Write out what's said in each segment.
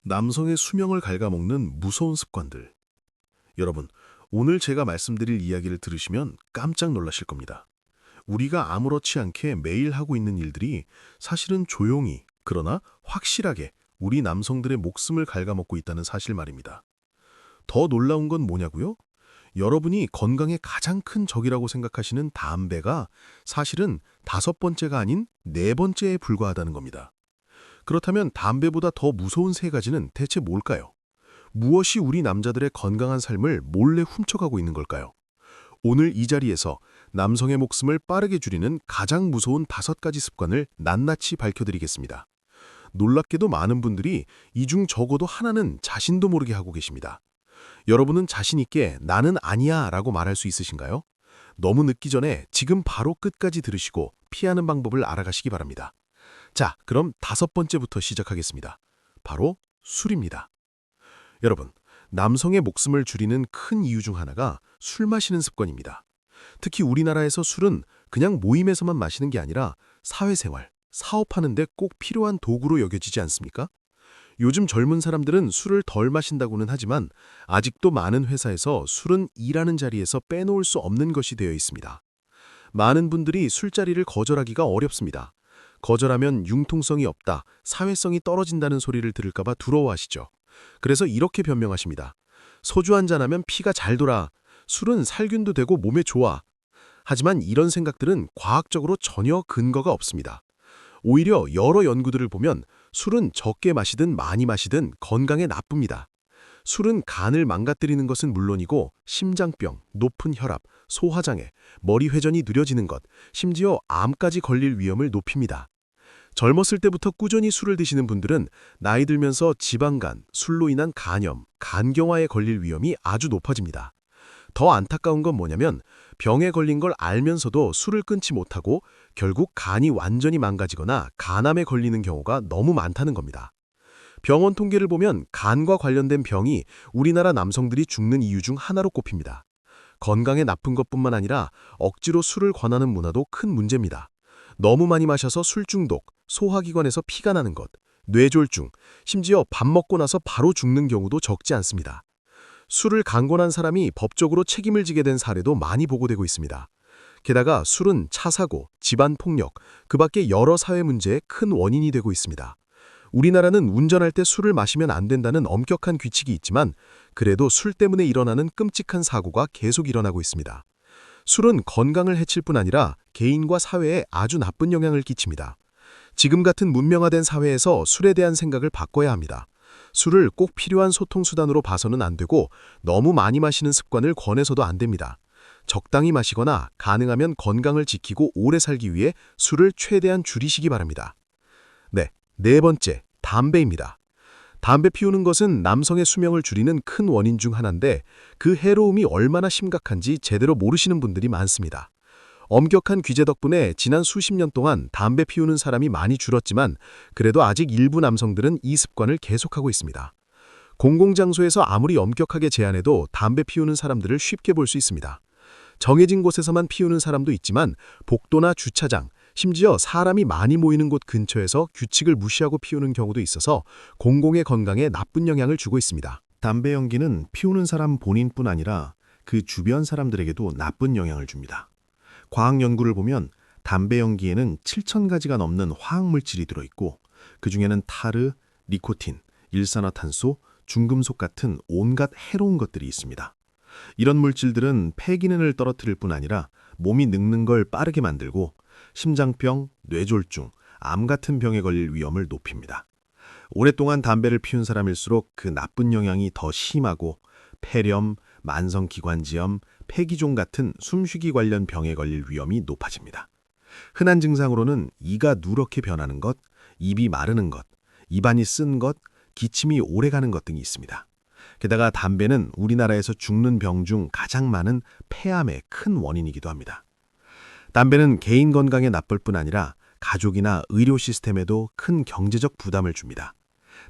남성의 수명을 갉아먹는 무서운 습관들. 여러분, 오늘 제가 말씀드릴 이야기를 들으시면 깜짝 놀라실 겁니다. 우리가 아무렇지 않게 매일 하고 있는 일들이 사실은 조용히, 그러나 확실하게 우리 남성들의 목숨을 갉아먹고 있다는 사실 말입니다. 더 놀라운 건 뭐냐고요? 여러분이 건강의 가장 큰 적이라고 생각하시는 담배가 사실은 5번째가 아닌 4번째에 불과하다는 겁니다. 그렇다면 담배보다 더 무서운 세 가지는 대체 뭘까요? 무엇이 우리 남자들의 건강한 삶을 몰래 훔쳐가고 있는 걸까요? 오늘 이 자리에서 남성의 목숨을 빠르게 줄이는 가장 무서운 5가지 습관을 낱낱이 밝혀드리겠습니다. 놀랍게도 많은 분들이 이 중 적어도 하나는 자신도 모르게 하고 계십니다. 여러분은 자신 있게 나는 아니야 라고 말할 수 있으신가요? 너무 늦기 전에 지금 바로 끝까지 들으시고 피하는 방법을 알아가시기 바랍니다. 자, 그럼 5번째부터 시작하겠습니다. 바로 술입니다. 여러분, 남성의 목숨을 줄이는 큰 이유 중 하나가 술 마시는 습관입니다. 특히 우리나라에서 술은 그냥 모임에서만 마시는 게 아니라 사회생활, 사업하는 데 꼭 필요한 도구로 여겨지지 않습니까? 요즘 젊은 사람들은 술을 덜 마신다고는 하지만 아직도 많은 회사에서 술은 일하는 자리에서 빼놓을 수 없는 것이 되어 있습니다. 많은 분들이 술자리를 거절하기가 어렵습니다. 거절하면 융통성이 없다, 사회성이 떨어진다는 소리를 들을까 봐 두려워하시죠. 그래서 이렇게 변명하십니다. 소주 한잔 하면 피가 잘 돌아. 술은 살균도 되고 몸에 좋아. 하지만 이런 생각들은 과학적으로 전혀 근거가 없습니다. 오히려 여러 연구들을 보면 술은 적게 마시든 많이 마시든 건강에 나쁩니다. 술은 간을 망가뜨리는 것은 물론이고 심장병, 높은 혈압, 소화장애, 머리 회전이 느려지는 것, 심지어 암까지 걸릴 위험을 높입니다. 젊었을 때부터 꾸준히 술을 드시는 분들은 나이 들면서 지방간, 술로 인한 간염, 간경화에 걸릴 위험이 아주 높아집니다. 더 안타까운 건 뭐냐면 병에 걸린 걸 알면서도 술을 끊지 못하고 결국 간이 완전히 망가지거나 간암에 걸리는 경우가 너무 많다는 겁니다. 병원 통계를 보면 간과 관련된 병이 우리나라 남성들이 죽는 이유 중 하나로 꼽힙니다. 건강에 나쁜 것뿐만 아니라 억지로 술을 권하는 문화도 큰 문제입니다. 너무 많이 마셔서 술 중독, 소화기관에서 피가 나는 것, 뇌졸중, 심지어 밥 먹고 나서 바로 죽는 경우도 적지 않습니다. 술을 강권한 사람이 법적으로 책임을 지게 된 사례도 많이 보고되고 있습니다. 게다가 술은 차 사고, 집안 폭력, 그 밖에 여러 사회 문제의 큰 원인이 되고 있습니다. 우리나라는 운전할 때 술을 마시면 안 된다는 엄격한 규칙이 있지만 그래도 술 때문에 일어나는 끔찍한 사고가 계속 일어나고 있습니다. 술은 건강을 해칠 뿐 아니라 개인과 사회에 아주 나쁜 영향을 끼칩니다. 지금 같은 문명화된 사회에서 술에 대한 생각을 바꿔야 합니다. 술을 꼭 필요한 소통수단으로 봐서는 안 되고 너무 많이 마시는 습관을 권해서도 안 됩니다. 적당히 마시거나 가능하면 건강을 지키고 오래 살기 위해 술을 최대한 줄이시기 바랍니다. 네, 4번째, 담배입니다. 담배 피우는 것은 남성의 수명을 줄이는 큰 원인 중 하나인데 그 해로움이 얼마나 심각한지 제대로 모르시는 분들이 많습니다. 엄격한 규제 덕분에 지난 수십 년 동안 담배 피우는 사람이 많이 줄었지만 그래도 아직 일부 남성들은 이 습관을 계속하고 있습니다. 공공장소에서 아무리 엄격하게 제한해도 담배 피우는 사람들을 쉽게 볼 수 있습니다. 정해진 곳에서만 피우는 사람도 있지만 복도나 주차장, 심지어 사람이 많이 모이는 곳 근처에서 규칙을 무시하고 피우는 경우도 있어서 공공의 건강에 나쁜 영향을 주고 있습니다. 담배 연기는 피우는 사람 본인뿐 아니라 그 주변 사람들에게도 나쁜 영향을 줍니다. 과학 연구를 보면 담배 연기에는 7,000가지가 넘는 화학물질이 들어있고 그중에는 타르, 니코틴, 일산화탄소, 중금속 같은 온갖 해로운 것들이 있습니다. 이런 물질들은 폐기능을 떨어뜨릴 뿐 아니라 몸이 늙는 걸 빠르게 만들고 심장병, 뇌졸중, 암 같은 병에 걸릴 위험을 높입니다. 오랫동안 담배를 피운 사람일수록 그 나쁜 영향이 더 심하고 폐렴, 만성기관지염, 폐기종 같은 숨쉬기 관련 병에 걸릴 위험이 높아집니다. 흔한 증상으로는 이가 누렇게 변하는 것, 입이 마르는 것, 입안이 쓴 것, 기침이 오래가는 것 등이 있습니다. 게다가 담배는 우리나라에서 죽는 병 중 가장 많은 폐암의 큰 원인이기도 합니다. 담배는 개인 건강에 나쁠 뿐 아니라 가족이나 의료 시스템에도 큰 경제적 부담을 줍니다.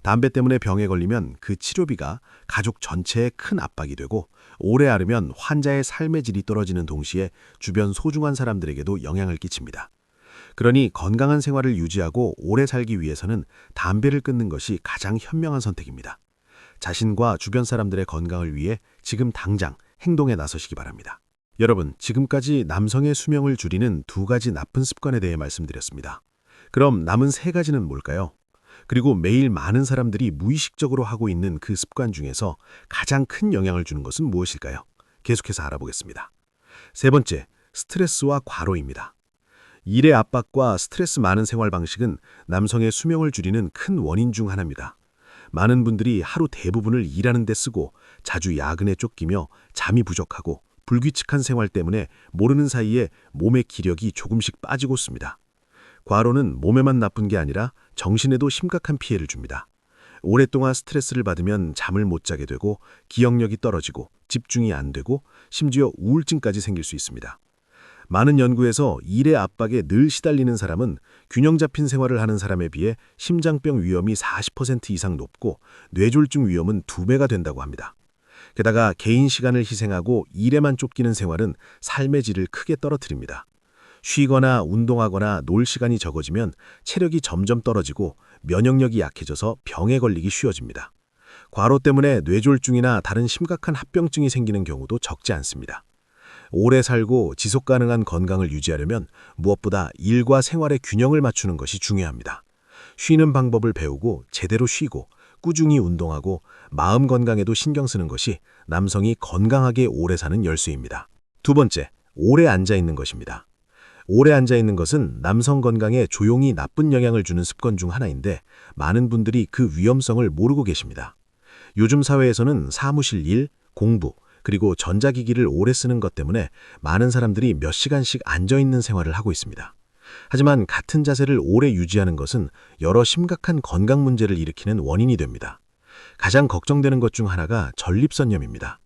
담배 때문에 병에 걸리면 그 치료비가 가족 전체에 큰 압박이 되고 오래 앓으면 환자의 삶의 질이 떨어지는 동시에 주변 소중한 사람들에게도 영향을 끼칩니다. 그러니 건강한 생활을 유지하고 오래 살기 위해서는 담배를 끊는 것이 가장 현명한 선택입니다. 자신과 주변 사람들의 건강을 위해 지금 당장 행동에 나서시기 바랍니다. 여러분, 지금까지 남성의 수명을 줄이는 2가지 나쁜 습관에 대해 말씀드렸습니다. 그럼 남은 3가지는 뭘까요? 그리고 매일 많은 사람들이 무의식적으로 하고 있는 그 습관 중에서 가장 큰 영향을 주는 것은 무엇일까요? 계속해서 알아보겠습니다. 3번째, 스트레스와 과로입니다. 일의 압박과 스트레스 많은 생활 방식은 남성의 수명을 줄이는 큰 원인 중 하나입니다. 많은 분들이 하루 대부분을 일하는 데 쓰고 자주 야근에 쫓기며 잠이 부족하고 불규칙한 생활 때문에 모르는 사이에 몸의 기력이 조금씩 빠지고 있습니다. 과로는 몸에만 나쁜 게 아니라 정신에도 심각한 피해를 줍니다. 오랫동안 스트레스를 받으면 잠을 못 자게 되고 기억력이 떨어지고 집중이 안 되고 심지어 우울증까지 생길 수 있습니다. 많은 연구에서 일의 압박에 늘 시달리는 사람은 균형 잡힌 생활을 하는 사람에 비해 심장병 위험이 40% 이상 높고 뇌졸중 위험은 2배가 된다고 합니다. 게다가 개인 시간을 희생하고 일에만 쫓기는 생활은 삶의 질을 크게 떨어뜨립니다. 쉬거나 운동하거나 놀 시간이 적어지면 체력이 점점 떨어지고 면역력이 약해져서 병에 걸리기 쉬워집니다. 과로 때문에 뇌졸중이나 다른 심각한 합병증이 생기는 경우도 적지 않습니다. 오래 살고 지속 가능한 건강을 유지하려면 무엇보다 일과 생활의 균형을 맞추는 것이 중요합니다. 쉬는 방법을 배우고 제대로 쉬고 꾸준히 운동하고 마음 건강에도 신경 쓰는 것이 남성이 건강하게 오래 사는 열쇠입니다. 2번째, 오래 앉아 있는 것입니다. 오래 앉아 있는 것은 남성 건강에 조용히 나쁜 영향을 주는 습관 중 하나인데 많은 분들이 그 위험성을 모르고 계십니다. 요즘 사회에서는 사무실 일, 공부, 그리고 전자기기를 오래 쓰는 것 때문에 많은 사람들이 몇 시간씩 앉아있는 생활을 하고 있습니다. 하지만 같은 자세를 오래 유지하는 것은 여러 심각한 건강 문제를 일으키는 원인이 됩니다. 가장 걱정되는 것 중 하나가 전립선염입니다.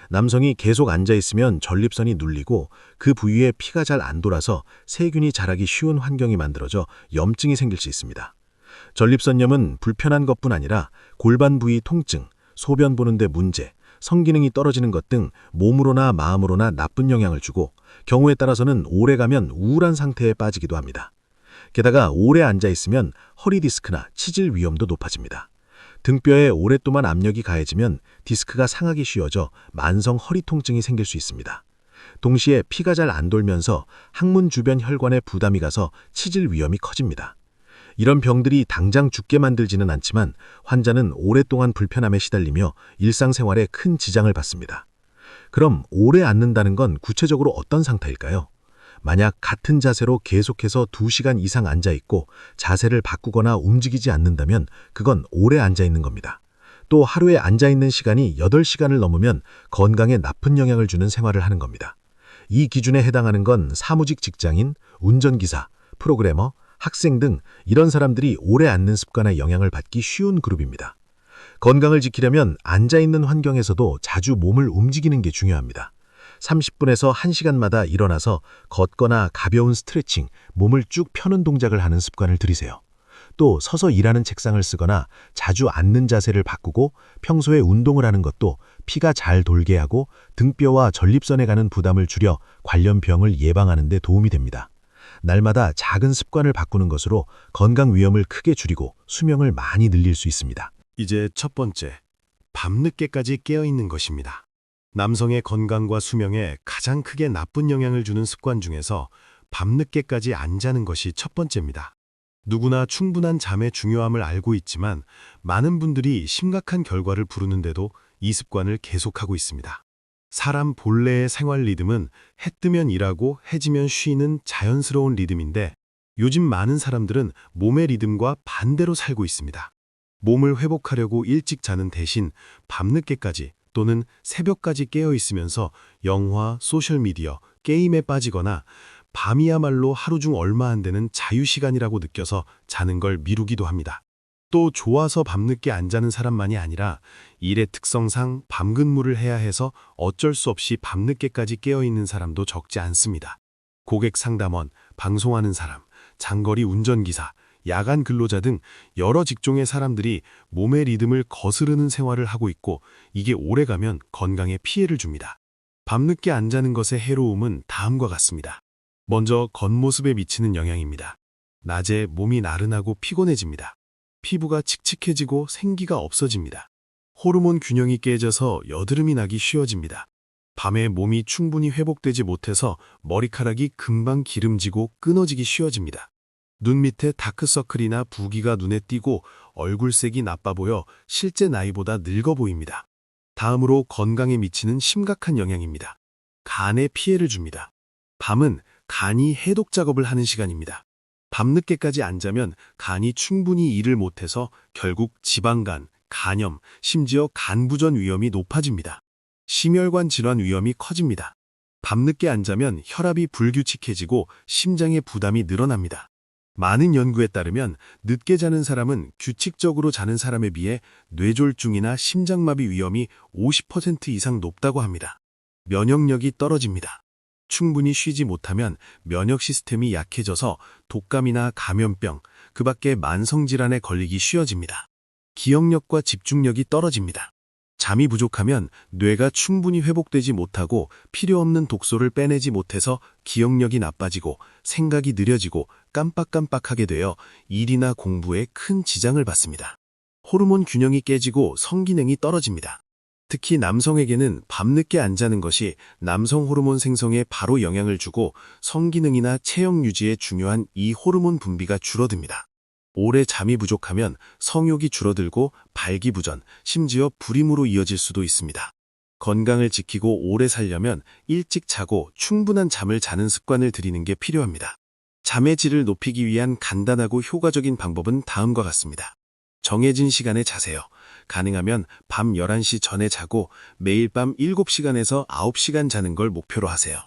남성이 계속 앉아있으면 전립선이 눌리고 그 부위에 피가 잘 안 돌아서 세균이 자라기 쉬운 환경이 만들어져 염증이 생길 수 있습니다. 전립선염은 불편한 것뿐 아니라 골반 부위 통증, 소변 보는데 문제, 성기능이 떨어지는 것 등 몸으로나 마음으로나 나쁜 영향을 주고 경우에 따라서는 오래가면 우울한 상태에 빠지기도 합니다. 게다가 오래 앉아있으면 허리 디스크나 치질 위험도 높아집니다. 등뼈에 오랫동안 압력이 가해지면 디스크가 상하기 쉬워져 만성 허리 통증이 생길 수 있습니다. 동시에 피가 잘 안 돌면서 항문 주변 혈관에 부담이 가서 치질 위험이 커집니다. 이런 병들이 당장 죽게 만들지는 않지만 환자는 오랫동안 불편함에 시달리며 일상생활에 큰 지장을 받습니다. 그럼 오래 앉는다는 건 구체적으로 어떤 상태일까요? 만약 같은 자세로 계속해서 2시간 이상 앉아있고 자세를 바꾸거나 움직이지 않는다면 그건 오래 앉아있는 겁니다. 또 하루에 앉아있는 시간이 8시간을 넘으면 건강에 나쁜 영향을 주는 생활을 하는 겁니다. 이 기준에 해당하는 건 사무직 직장인, 운전기사, 프로그래머, 학생 등 이런 사람들이 오래 앉는 습관에 영향을 받기 쉬운 그룹입니다. 건강을 지키려면 앉아있는 환경에서도 자주 몸을 움직이는 게 중요합니다. 30분에서 1시간마다 일어나서 걷거나 가벼운 스트레칭, 몸을 쭉 펴는 동작을 하는 습관을 들이세요. 또 서서 일하는 책상을 쓰거나 자주 앉는 자세를 바꾸고 평소에 운동을 하는 것도 피가 잘 돌게 하고 등뼈와 전립선에 가는 부담을 줄여 관련 병을 예방하는 데 도움이 됩니다. 날마다 작은 습관을 바꾸는 것으로 건강 위험을 크게 줄이고 수명을 많이 늘릴 수 있습니다. 이제 첫 번째, 밤늦게까지 깨어있는 것입니다. 남성의 건강과 수명에 가장 크게 나쁜 영향을 주는 습관 중에서 밤늦게까지 안 자는 것이 첫 번째입니다. 누구나 충분한 잠의 중요함을 알고 있지만 많은 분들이 심각한 결과를 부르는데도 이 습관을 계속하고 있습니다. 사람 본래의 생활 리듬은 해 뜨면 일하고 해 지면 쉬는 자연스러운 리듬인데 요즘 많은 사람들은 몸의 리듬과 반대로 살고 있습니다. 몸을 회복하려고 일찍 자는 대신 밤늦게까지 또는 새벽까지 깨어 있으면서 영화, 소셜미디어, 게임에 빠지거나 밤이야말로 하루 중 얼마 안 되는 자유시간이라고 느껴서 자는 걸 미루기도 합니다. 또 좋아서 밤늦게 안 자는 사람만이 아니라 일의 특성상 밤근무를 해야 해서 어쩔 수 없이 밤늦게까지 깨어있는 사람도 적지 않습니다. 고객 상담원, 방송하는 사람, 장거리 운전기사, 야간 근로자 등 여러 직종의 사람들이 몸의 리듬을 거스르는 생활을 하고 있고 이게 오래가면 건강에 피해를 줍니다. 밤늦게 안 자는 것의 해로움은 다음과 같습니다. 먼저 겉모습에 미치는 영향입니다. 낮에 몸이 나른하고 피곤해집니다. 피부가 칙칙해지고 생기가 없어집니다. 호르몬 균형이 깨져서 여드름이 나기 쉬워집니다. 밤에 몸이 충분히 회복되지 못해서 머리카락이 금방 기름지고 끊어지기 쉬워집니다. 눈 밑에 다크서클이나 부기가 눈에 띄고 얼굴색이 나빠 보여 실제 나이보다 늙어 보입니다. 다음으로 건강에 미치는 심각한 영향입니다. 간에 피해를 줍니다. 밤은 간이 해독 작업을 하는 시간입니다. 밤늦게까지 안 자면 간이 충분히 일을 못해서 결국 지방간, 간염, 심지어 간부전 위험이 높아집니다. 심혈관 질환 위험이 커집니다. 밤늦게 안 자면 혈압이 불규칙해지고 심장의 부담이 늘어납니다. 많은 연구에 따르면 늦게 자는 사람은 규칙적으로 자는 사람에 비해 뇌졸중이나 심장마비 위험이 50% 이상 높다고 합니다. 면역력이 떨어집니다. 충분히 쉬지 못하면 면역 시스템이 약해져서 독감이나 감염병, 그 밖에 만성질환에 걸리기 쉬워집니다. 기억력과 집중력이 떨어집니다. 잠이 부족하면 뇌가 충분히 회복되지 못하고 필요 없는 독소를 빼내지 못해서 기억력이 나빠지고 생각이 느려지고 깜빡깜빡하게 되어 일이나 공부에 큰 지장을 받습니다. 호르몬 균형이 깨지고 성기능이 떨어집니다. 특히 남성에게는 밤늦게 안 자는 것이 남성 호르몬 생성에 바로 영향을 주고 성기능이나 체형 유지에 중요한 이 호르몬 분비가 줄어듭니다. 오래 잠이 부족하면 성욕이 줄어들고 발기부전, 심지어 불임으로 이어질 수도 있습니다. 건강을 지키고 오래 살려면 일찍 자고 충분한 잠을 자는 습관을 들이는 게 필요합니다. 잠의 질을 높이기 위한 간단하고 효과적인 방법은 다음과 같습니다. 정해진 시간에 자세요. 가능하면 밤 11시 전에 자고 매일 밤 7시간에서 9시간 자는 걸 목표로 하세요.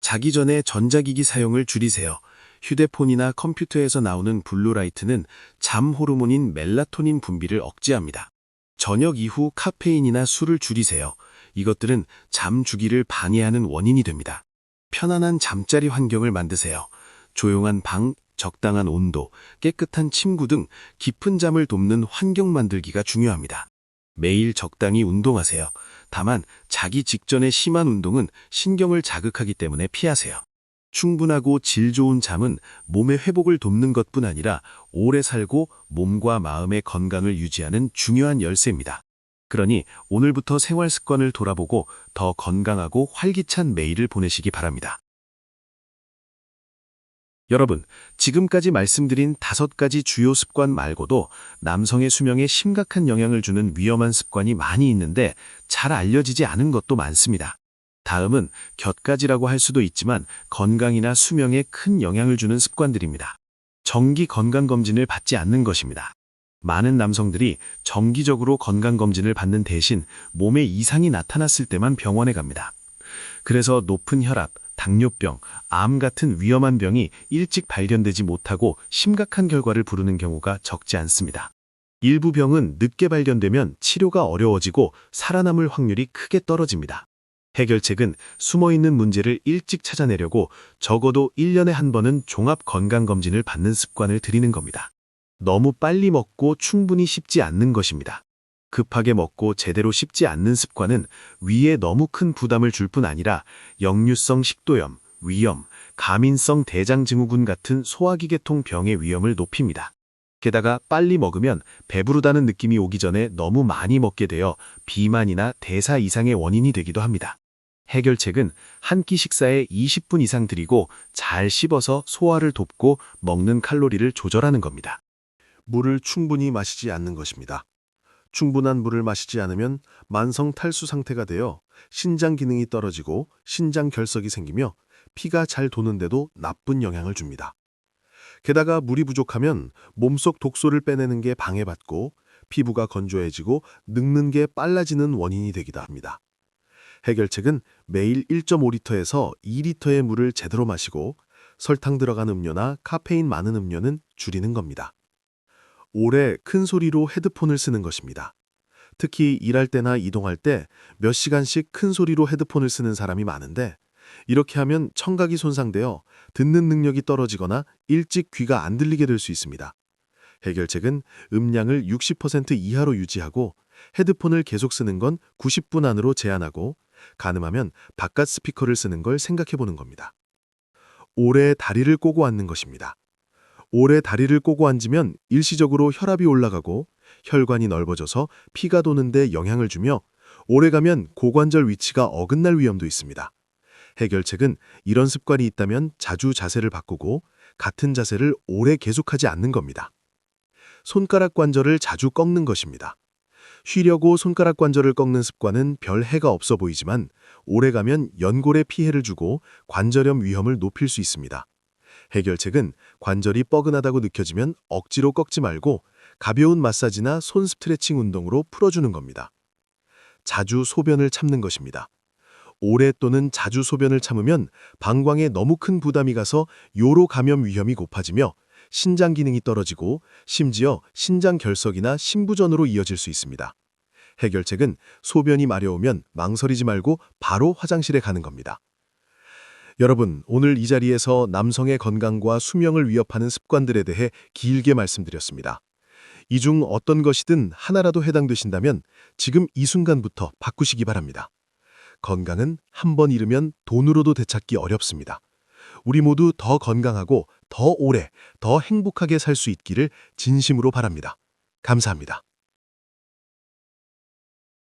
자기 전에 전자기기 사용을 줄이세요. 휴대폰이나 컴퓨터에서 나오는 블루라이트는 잠 호르몬인 멜라토닌 분비를 억제합니다. 저녁 이후 카페인이나 술을 줄이세요. 이것들은 잠 주기를 방해하는 원인이 됩니다. 편안한 잠자리 환경을 만드세요. 조용한 방, 적당한 온도, 깨끗한 침구 등 깊은 잠을 돕는 환경 만들기가 중요합니다. 매일 적당히 운동하세요. 다만 자기 직전의 심한 운동은 신경을 자극하기 때문에 피하세요. 충분하고 질 좋은 잠은 몸의 회복을 돕는 것뿐 아니라 오래 살고 몸과 마음의 건강을 유지하는 중요한 열쇠입니다. 그러니 오늘부터 생활 습관을 돌아보고 더 건강하고 활기찬 매일을 보내시기 바랍니다. 여러분, 지금까지 말씀드린 5가지 주요 습관 말고도 남성의 수명에 심각한 영향을 주는 위험한 습관이 많이 있는데 잘 알려지지 않은 것도 많습니다. 다음은 곁가지라고 할 수도 있지만 건강이나 수명에 큰 영향을 주는 습관들입니다. 정기 건강검진을 받지 않는 것입니다. 많은 남성들이 정기적으로 건강검진을 받는 대신 몸에 이상이 나타났을 때만 병원에 갑니다. 그래서 높은 혈압, 당뇨병, 암 같은 위험한 병이 일찍 발견되지 못하고 심각한 결과를 부르는 경우가 적지 않습니다. 일부 병은 늦게 발견되면 치료가 어려워지고 살아남을 확률이 크게 떨어집니다. 해결책은 숨어있는 문제를 일찍 찾아내려고 적어도 1년에 한 번은 종합건강검진을 받는 습관을 들이는 겁니다. 너무 빨리 먹고 충분히 씹지 않는 것입니다. 급하게 먹고 제대로 씹지 않는 습관은 위에 너무 큰 부담을 줄 뿐 아니라 역류성 식도염, 위염, 가민성 대장증후군 같은 소화기계통 병의 위험을 높입니다. 게다가 빨리 먹으면 배부르다는 느낌이 오기 전에 너무 많이 먹게 되어 비만이나 대사 이상의 원인이 되기도 합니다. 해결책은 한 끼 식사에 20분 이상 드리고 잘 씹어서 소화를 돕고 먹는 칼로리를 조절하는 겁니다. 물을 충분히 마시지 않는 것입니다. 충분한 물을 마시지 않으면 만성 탈수 상태가 되어 신장 기능이 떨어지고 신장 결석이 생기며 피가 잘 도는데도 나쁜 영향을 줍니다. 게다가 물이 부족하면 몸속 독소를 빼내는 게 방해받고 피부가 건조해지고 늙는 게 빨라지는 원인이 되기도 합니다. 해결책은 매일 1.5리터에서 2리터의 물을 제대로 마시고 설탕 들어간 음료나 카페인 많은 음료는 줄이는 겁니다. 오래 큰 소리로 헤드폰을 쓰는 것입니다. 특히 일할 때나 이동할 때 몇 시간씩 큰 소리로 헤드폰을 쓰는 사람이 많은데 이렇게 하면 청각이 손상되어 듣는 능력이 떨어지거나 일찍 귀가 안 들리게 될 수 있습니다. 해결책은 음량을 60% 이하로 유지하고 헤드폰을 계속 쓰는 건 90분 안으로 제한하고 가능하면 바깥 스피커를 쓰는 걸 생각해 보는 겁니다. 오래 다리를 꼬고 앉는 것입니다. 오래 다리를 꼬고 앉으면 일시적으로 혈압이 올라가고 혈관이 넓어져서 피가 도는데 영향을 주며 오래가면 고관절 위치가 어긋날 위험도 있습니다. 해결책은 이런 습관이 있다면 자주 자세를 바꾸고 같은 자세를 오래 계속하지 않는 겁니다. 손가락 관절을 자주 꺾는 것입니다. 쉬려고 손가락 관절을 꺾는 습관은 별 해가 없어 보이지만 오래가면 연골에 피해를 주고 관절염 위험을 높일 수 있습니다. 해결책은 관절이 뻐근하다고 느껴지면 억지로 꺾지 말고 가벼운 마사지나 손 스트레칭 운동으로 풀어주는 겁니다. 자주 소변을 참는 것입니다. 오래 또는 자주 소변을 참으면 방광에 너무 큰 부담이 가서 요로 감염 위험이 높아지며 신장 기능이 떨어지고 심지어 신장 결석이나 심부전으로 이어질 수 있습니다. 해결책은 소변이 마려우면 망설이지 말고 바로 화장실에 가는 겁니다. 여러분, 오늘 이 자리에서 남성의 건강과 수명을 위협하는 습관들에 대해 길게 말씀드렸습니다. 이 중 어떤 것이든 하나라도 해당되신다면 지금 이 순간부터 바꾸시기 바랍니다. 건강은 한 번 잃으면 돈으로도 되찾기 어렵습니다. 우리 모두 더 건강하고 더 오래, 더 행복하게 살 수 있기를 진심으로 바랍니다. 감사합니다.